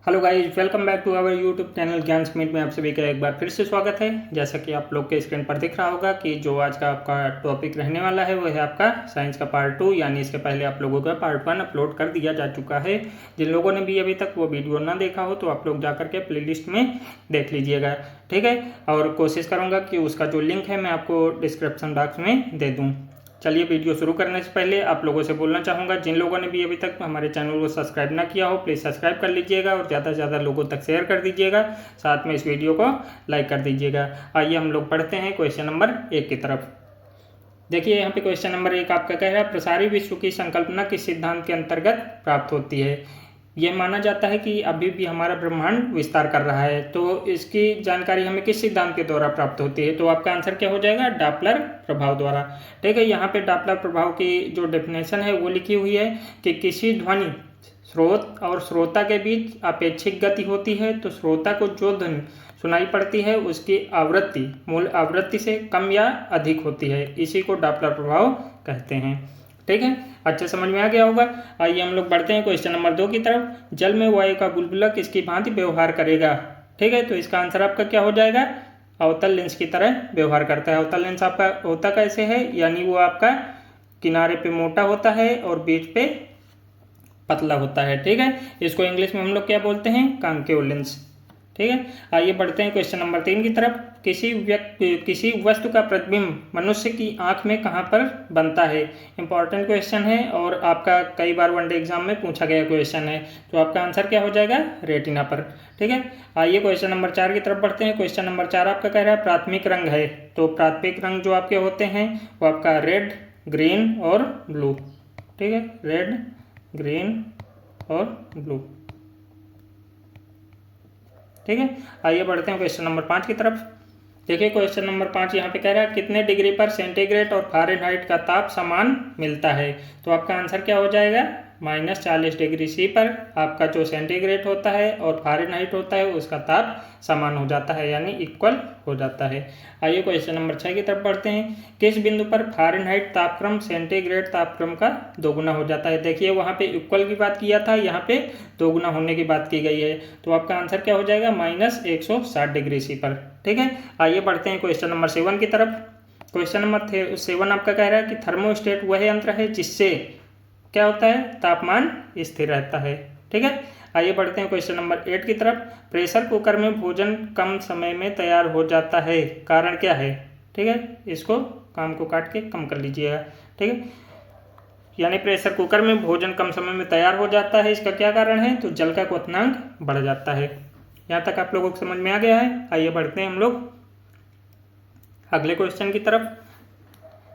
Hello guys, welcome back to our YouTube channel Gyan summit में आप सभी का एक बार फिर से स्वागत है। जैसा कि आप लोग के स्क्रीन पर दिख रहा होगा कि जो आज का आपका टॉपिक रहने वाला है वो है आपका साइंस का पार्ट 2, यानी इसके पहले आप लोगों का पार्ट 1 अपलोड कर दिया जा चुका है। जिन लोगों ने भी अभी तक वो वीडियो ना देखा हो तो आप लोग जा करके प्लेलिस्ट में देख लीजिएगा, ठीक है। और कोशिश करूँगा कि उसका जो लिंक है मैं आपको डिस्क्रिप्शन बॉक्स में दे दूँ। चलिए वीडियो शुरू करने से पहले आप लोगों से बोलना चाहूँगा, जिन लोगों ने भी अभी तक हमारे चैनल को सब्सक्राइब ना किया हो प्लीज़ सब्सक्राइब कर लीजिएगा और ज़्यादा से ज़्यादा लोगों तक शेयर कर दीजिएगा, साथ में इस वीडियो को लाइक कर दीजिएगा। आइए हम लोग पढ़ते हैं क्वेश्चन नंबर 1 की तरफ। देखिए यहाँ पे क्वेश्चन नंबर 1 आपका कह रहा है प्रसारी विश्व की संकल्पना किस सिद्धांत के अंतर्गत प्राप्त होती है। यह माना जाता है कि अभी भी हमारा ब्रह्मांड विस्तार कर रहा है, तो इसकी जानकारी हमें किस सिद्धांत के द्वारा प्राप्त होती है। तो आपका आंसर क्या हो जाएगा, डॉपलर प्रभाव द्वारा, ठीक है। यहाँ पे डॉपलर प्रभाव की जो डेफिनेशन है वो लिखी हुई है कि किसी ध्वनि स्रोत और श्रोता के बीच अपेक्षिक गति होती है, तो श्रोता को जो ध्वनि सुनाई पड़ती है उसकी आवृत्ति मूल आवृत्ति से कम या अधिक होती है, इसी को डॉपलर प्रभाव कहते हैं, ठीक है। अच्छा समझ में आ गया होगा। आइए हम लोग बढ़ते हैं क्वेश्चन नंबर 2 की तरफ। जल में वायु का बुलबुला किसकी भांति व्यवहार करेगा, ठीक है। तो इसका आंसर आपका क्या हो जाएगा, अवतल लेंस की तरह व्यवहार करता है। अवतल लेंस आपका होता कैसे है, यानी वो आपका किनारे पे मोटा होता है और बीच पे पतला होता है, ठीक है। इसको इंग्लिश में हम लोग क्या बोलते हैं, कॉन्केव लेंस, ठीक है। आइए बढ़ते हैं क्वेश्चन नंबर 3 की तरफ। किसी वस्तु का प्रतिबिंब मनुष्य की आंख में कहाँ पर बनता है। इंपॉर्टेंट क्वेश्चन है और आपका कई बार वनडे एग्जाम में पूछा गया क्वेश्चन है, तो आपका आंसर क्या हो जाएगा, रेटिना पर, ठीक है। आइए क्वेश्चन नंबर 4 की तरफ बढ़ते हैं। क्वेश्चन नंबर 4 आपका कह रहा है प्राथमिक रंग है, तो प्राथमिक रंग जो आपके होते हैं वो आपका रेड, ग्रीन और ब्लू, ठीक है, रेड, ग्रीन और ब्लू, ठीक है। आइए बढ़ते हैं क्वेश्चन नंबर 5 की तरफ। देखिए क्वेश्चन नंबर 5 यहाँ पे कह रहा है कितने डिग्री पर सेंटीग्रेड और फ़ारेनहाइट का ताप समान मिलता है। तो आपका आंसर क्या हो जाएगा, -40 डिग्री सी पर आपका जो सेंटीग्रेड होता है और फ़ारेनहाइट होता है उसका ताप समान हो जाता है, यानी इक्वल हो जाता है। आइए क्वेश्चन नंबर 6 की तरफ बढ़ते हैं। किस बिंदु पर फ़ारेनहाइट तापक्रम सेंटीग्रेड तापक्रम का दोगुना हो जाता है। देखिए वहाँ पे इक्वल की बात किया था, यहाँ पे दोगुना होने की बात की गई है, तो आपका आंसर क्या हो जाएगा, -160 डिग्री सी पर, ठीक है। आइए बढ़ते हैं क्वेश्चन नंबर 7 की तरफ। क्वेश्चन नंबर 7 आपका कह रहा है कि थर्मोस्टेट वह यंत्र है जिससे क्या होता है, तापमान स्थिर रहता है, ठीक है। आइए बढ़ते हैं क्वेश्चन नंबर 8 की तरफ। प्रेशर कुकर में भोजन कम समय में तैयार हो जाता है, कारण क्या है, ठीक है। इसको काम को काट के कम कर लीजिएगा, ठीक है। यानी प्रेशर कुकर में भोजन कम समय में तैयार हो जाता है, इसका क्या कारण है, तो जल का क्वथनांक बढ़ जाता है। यहाँ तक आप लोगों को समझ में आ गया है। आइए बढ़ते हैं हम लोग अगले क्वेश्चन की तरफ।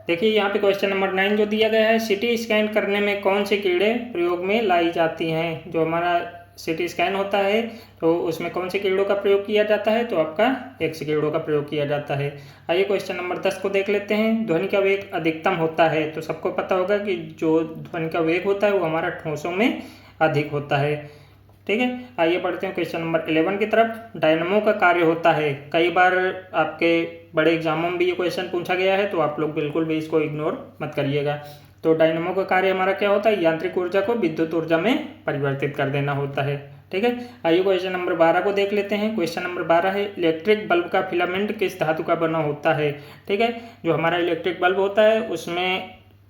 देखिए यहाँ पे क्वेश्चन नंबर 9 जो दिया गया है, सिटी स्कैन करने में कौन से कीड़े प्रयोग में लाई जाती हैं। जो हमारा सिटी स्कैन होता है तो उसमें कौन से कीड़ों का प्रयोग किया जाता है, तो आपका एक्स कीड़ों का प्रयोग किया जाता है। आइए क्वेश्चन नंबर 10 को देख लेते हैं। ध्वनि का वेग अधिकतम होता है, तो सबको पता होगा कि जो ध्वनि का वेग होता है वो हमारा ठोसों में अधिक होता है, ठीक है। आइए बढ़ते हैं क्वेश्चन नंबर 11 की तरफ। डायनमो का कार्य होता है, कई बार आपके बड़े एग्जामों में भी ये क्वेश्चन पूछा गया है, तो आप लोग बिल्कुल भी इसको इग्नोर मत करिएगा। तो डायनमो का कार्य हमारा क्या होता है, यांत्रिक ऊर्जा को विद्युत ऊर्जा में परिवर्तित कर देना होता है, ठीक है। आइए क्वेश्चन नंबर 12 को देख लेते हैं। क्वेश्चन नंबर 12 है इलेक्ट्रिक बल्ब का फिलामेंट किस धातु का बना होता है, ठीक है। जो हमारा इलेक्ट्रिक बल्ब होता है उसमें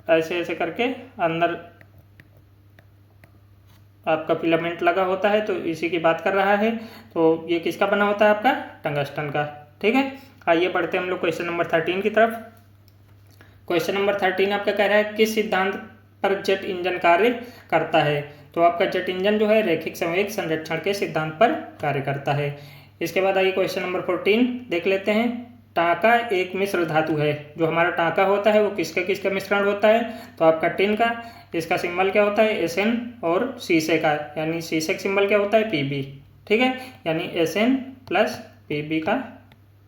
ऐसे ऐसे करके अंदर आपका फिलामेंट लगा होता है, तो इसी की बात कर रहा है। तो ये किसका बना होता है, आपका टंगस्टन का, ठीक है। आइए बढ़ते हैं हम लोग क्वेश्चन नंबर 13 की तरफ। क्वेश्चन नंबर 13 आपका कह रहा है किस सिद्धांत पर जेट इंजन कार्य करता है। तो आपका जेट इंजन जो है रैखिक संवेग संरक्षण के सिद्धांत पर कार्य करता है। इसके बाद आइए क्वेश्चन नंबर 14 देख लेते हैं। टांका एक मिश्र धातु है, जो हमारा टांका होता है वो किसका मिश्रण होता है, तो आपका टिन का। इसका सिंबल क्या होता है, Sn, और शीशे का यानी शीशे का सिंबल क्या होता है, Pb, ठीक है। यानी Sn प्लस Pb का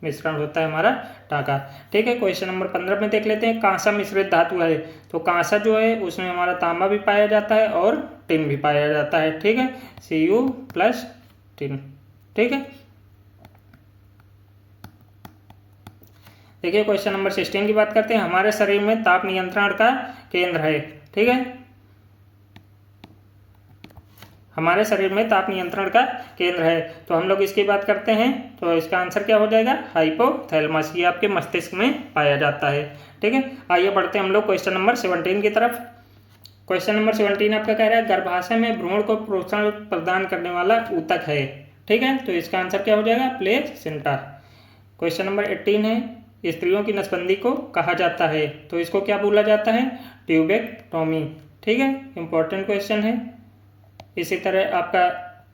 मिश्रण होता है हमारा टांका, ठीक है। क्वेश्चन नंबर 15 में देख लेते हैं। कांसा मिश्रित धातु है, तो कांसा जो है उसमें हमारा तांबा भी पाया जाता है और टिन भी पाया जाता है, ठीक है, Cu प्लस टिन, ठीक है। देखिए क्वेश्चन नंबर 16 की बात करते हैं। हमारे शरीर में ताप नियंत्रण का केंद्र है, ठीक है। हमारे शरीर में ताप नियंत्रण का केंद्र है। तो हम लोग इसकी बात करते हैं तो इसका आंसर क्या हो जाएगा, हाइपोथैलेमस। ये आपके मस्तिष्क में पाया जाता है। ठीक है, आइए बढ़ते हैं हम लोग क्वेश्चन नंबर 17 की तरफ। क्वेश्चन नंबर 17 आपका कह रहा है गर्भाशय में भ्रूण को पोषण प्रदान करने वाला ऊतक है। ठीक है, तो इसका आंसर क्या हो जाएगा, प्लेसेंटा। क्वेश्चन नंबर 18 है स्त्रियों की नसबंदी को कहा जाता है, तो इसको क्या बोला जाता है, ट्यूबेक्टोमी। ठीक है, इंपॉर्टेंट क्वेश्चन है। इसी तरह आपका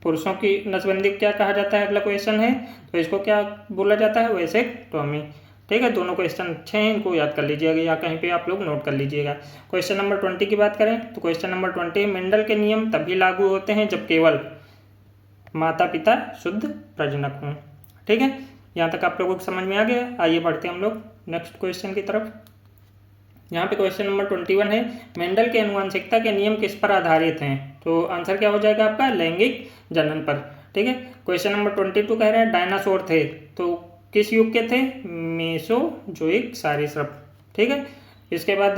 पुरुषों की नसबंदी क्या कहा जाता है, अगला क्वेश्चन है, तो इसको क्या बोला जाता है, वैसेक्टोमी। ठीक है, दोनों क्वेश्चन अच्छे हैं, इनको याद कर लीजिएगा या कहीं पे आप लोग नोट कर लीजिएगा। क्वेश्चन नंबर 20 की बात करें तो क्वेश्चन नंबर 20, मेंडल के नियम तभी लागू होते हैं जब केवल माता पिता शुद्ध प्रजनक हों। ठीक है, यहाँ तक आप लोगों को समझ में आ गया। आइए बढ़ते हैं हम लोग नेक्स्ट क्वेश्चन की तरफ। यहाँ पे क्वेश्चन नंबर 21 है, मेंडल के आनुवंशिकता के नियम किस पर आधारित हैं, तो आंसर क्या हो जाएगा आपका, लैंगिक जनन पर। ठीक है, क्वेश्चन नंबर 22 कह रहा है डायनासोर थे तो किस युग के थे, मेसोजोइक सरीसृप। ठीक है, इसके बाद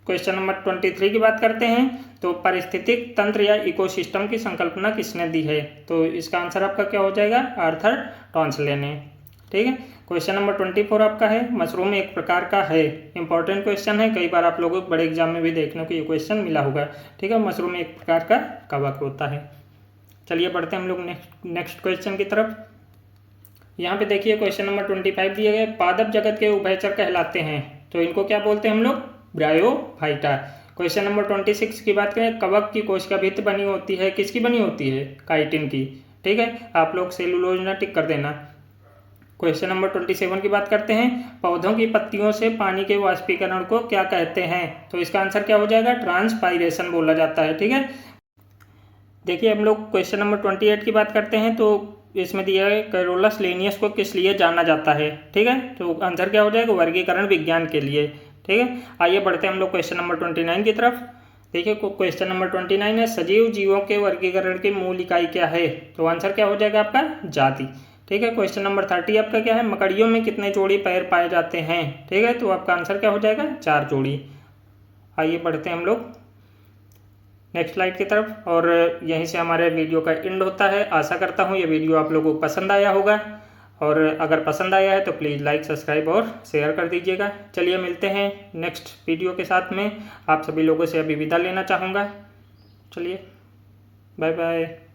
क्वेश्चन नंबर 23 की बात करते हैं तो पारिस्थितिक तंत्र या इकोसिस्टम की संकल्पना किसने दी है, तो इसका आंसर आपका क्या हो जाएगा, आर्थर टॉन्सले ने। ठीक है, क्वेश्चन नंबर 24 आपका है, मशरूम एक प्रकार का है। इंपॉर्टेंट क्वेश्चन है, कई बार आप लोगों को बड़े एग्जाम में भी देखने को ये क्वेश्चन मिला होगा। ठीक है, मशरूम एक प्रकार का कवक होता है। चलिए बढ़ते हैं हम लोग नेक्स्ट क्वेश्चन की तरफ। यहाँ पे देखिए क्वेश्चन नंबर 25 दिए गए, पादप जगत के उभयचर कहलाते हैं, तो इनको क्या बोलते हैं हम लोग, ब्रायोफाइटा। क्वेश्चन नंबर 26 की बात करें, कवक की कोशिका भित्ति बनी होती है, किसकी बनी होती है, काइटिन की। ठीक है, आप लोग सेलुलोज ना टिक कर देना। क्वेश्चन नंबर 27 की बात करते हैं, पौधों की पत्तियों से पानी के वाष्पीकरण को क्या कहते हैं, तो इसका आंसर क्या हो जाएगा, ट्रांसपाइरेशन बोला जाता है। ठीक है, देखिए हम लोग क्वेश्चन नंबर 28 की बात करते हैं तो इसमें दिया है कैरोलस लिनियस को किस लिए जाना जाता है। ठीक है, तो आंसर क्या हो जाएगा, वर्गीकरण विज्ञान के लिए। ठीक है, आइए बढ़ते हैं हम लोग क्वेश्चन नंबर 29 की तरफ। देखिए क्वेश्चन नंबर 29 है, सजीव जीवों के वर्गीकरण की मूल इकाई क्या है, तो आंसर क्या हो जाएगा आपका, जाति। ठीक है, क्वेश्चन नंबर 30 आपका क्या है, मकड़ियों में कितने जोड़ी पैर पाए जाते हैं। ठीक है, तो आपका आंसर क्या हो जाएगा, 4 जोड़ी। आइए बढ़ते हैं हम लोग नेक्स्ट स्लाइड की तरफ, और यहीं से हमारे वीडियो का एंड होता है। आशा करता हूँ ये वीडियो आप लोगों को पसंद आया होगा, और अगर पसंद आया है तो प्लीज़ लाइक, सब्सक्राइब और शेयर कर दीजिएगा। चलिए मिलते हैं नेक्स्ट वीडियो के साथ में। आप सभी लोगों से अभी विदा लेना चाहूँगा। चलिए बाय बाय।